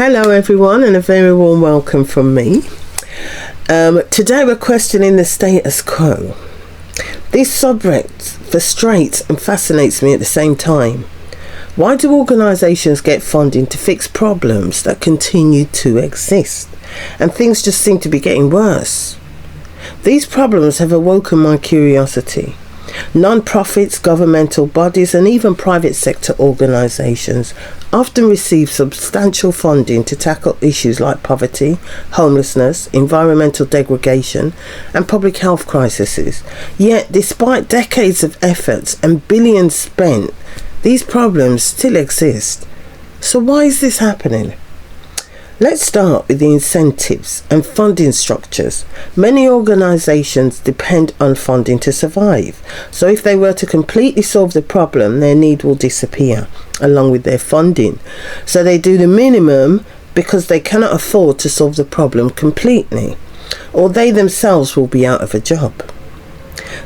Hello everyone, and a very warm welcome from me. Today we're questioning the status quo. This subject frustrates and fascinates me at the same time. Why do organisations get funding to fix problems that continue to exist? And things just seem to be getting worse. These problems have awoken my curiosity. Non-profits, governmental bodies and even private sector organisations often receive substantial funding to tackle issues like poverty, homelessness, environmental degradation and public health crises. Yet, despite decades of efforts and billions spent, these problems still exist. So why is this happening? Let's start with the incentives and funding structures. Many organisations depend on funding to survive. So if they were to completely solve the problem, their need will disappear along with their funding. So they do the minimum because they cannot afford to solve the problem completely, or they themselves will be out of a job.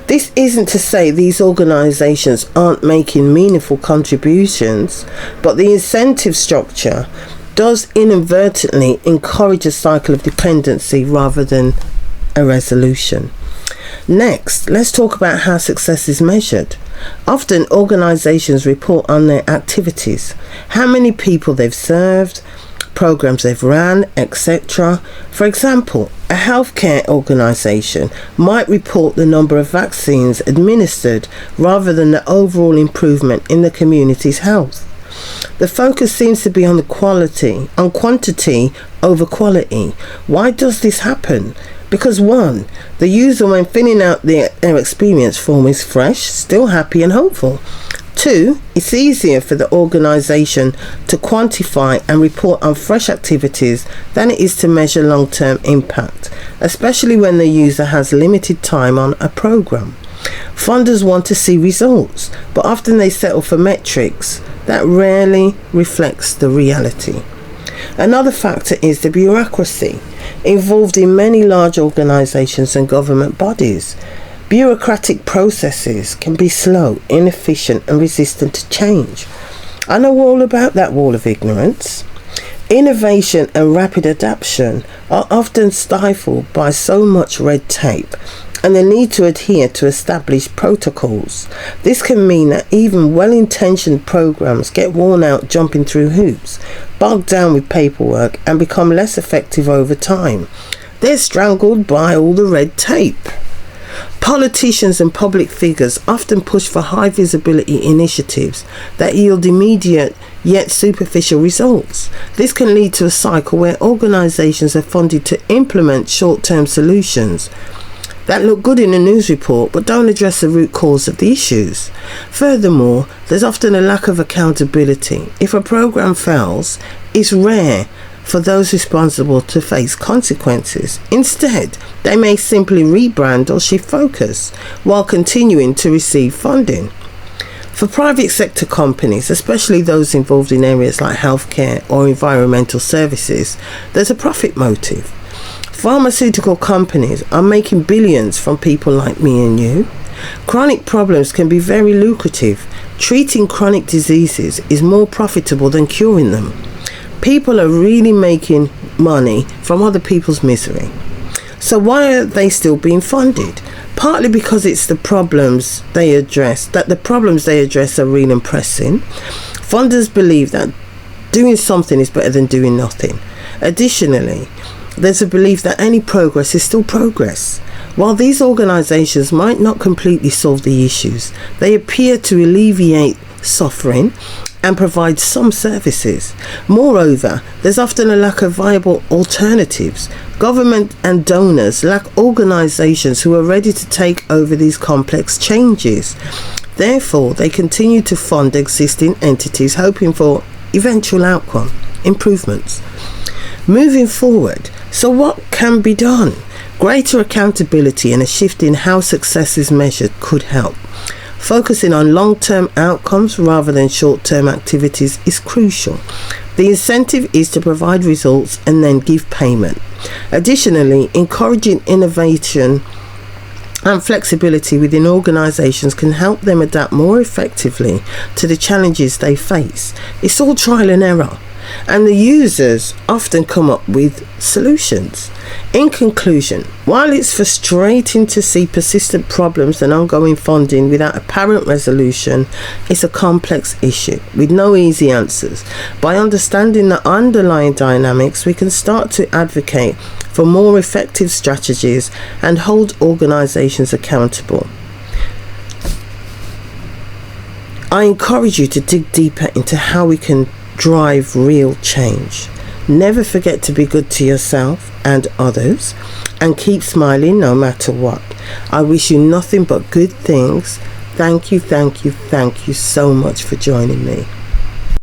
This isn't to say these organisations aren't making meaningful contributions, but the incentive structure does inadvertently encourage a cycle of dependency rather than a resolution. Next, let's talk about how success is measured. Often organisations report on their activities, how many people they've served, programs they've ran, etc. For example, a healthcare organisation might report the number of vaccines administered rather than the overall improvement in the community's health. The focus seems to be on quantity over quality. Why does this happen? Because 1, the user when filling out their experience form is fresh, still happy and hopeful. 2, it's easier for the organisation to quantify and report on fresh activities than it is to measure long-term impact, especially when the user has limited time on a programme. Funders want to see results, but often they settle for metrics that rarely reflects the reality. Another factor is the bureaucracy involved in many large organisations and government bodies. Bureaucratic processes can be slow, inefficient and resistant to change. I know all about that wall of ignorance. Innovation and rapid adaptation are often stifled by so much red tape and the need to adhere to established protocols. This can mean that even well-intentioned programs get worn out jumping through hoops, bogged down with paperwork and become less effective over time. They're strangled by all the red tape. Politicians and public figures often push for high visibility initiatives that yield immediate yet superficial results. This can lead to a cycle where organisations are funded to implement short-term solutions that look good in a news report but don't address the root cause of the issues. Furthermore, there's often a lack of accountability. If a program fails, it's rare for those responsible to face consequences. Instead, they may simply rebrand or shift focus while continuing to receive funding. For private sector companies, especially those involved in areas like healthcare or environmental services, there's a profit motive. Pharmaceutical companies are making billions from people like me and you. Chronic problems can be very lucrative. Treating chronic diseases is more profitable than curing them. People are really making money from other people's misery. So why are they still being funded? Partly because it's the problems they address are real and pressing. Funders believe that doing something is better than doing nothing. Additionally, there's a belief that any progress is still progress. While these organisations might not completely solve the issues, they appear to alleviate suffering and provide some services. Moreover, there's often a lack of viable alternatives. Government and donors lack organisations who are ready to take over these complex changes. Therefore, they continue to fund existing entities hoping for eventual outcome improvements. Moving forward, so what can be done? Greater accountability and a shift in how success is measured could help. Focusing on long-term outcomes rather than short-term activities is crucial. The incentive is to provide results and then give payment. Additionally, encouraging innovation and flexibility within organisations can help them adapt more effectively to the challenges they face. It's all trial and error. and the users often come up with solutions. In conclusion, while it's frustrating to see persistent problems and ongoing funding without apparent resolution, it's a complex issue with no easy answers. By understanding the underlying dynamics, we can start to advocate for more effective strategies and hold organisations accountable. I encourage you to dig deeper into how we can drive real change. Never forget to be good to yourself and others, and keep smiling no matter what. I wish you nothing but good things. Thank you so much for joining me.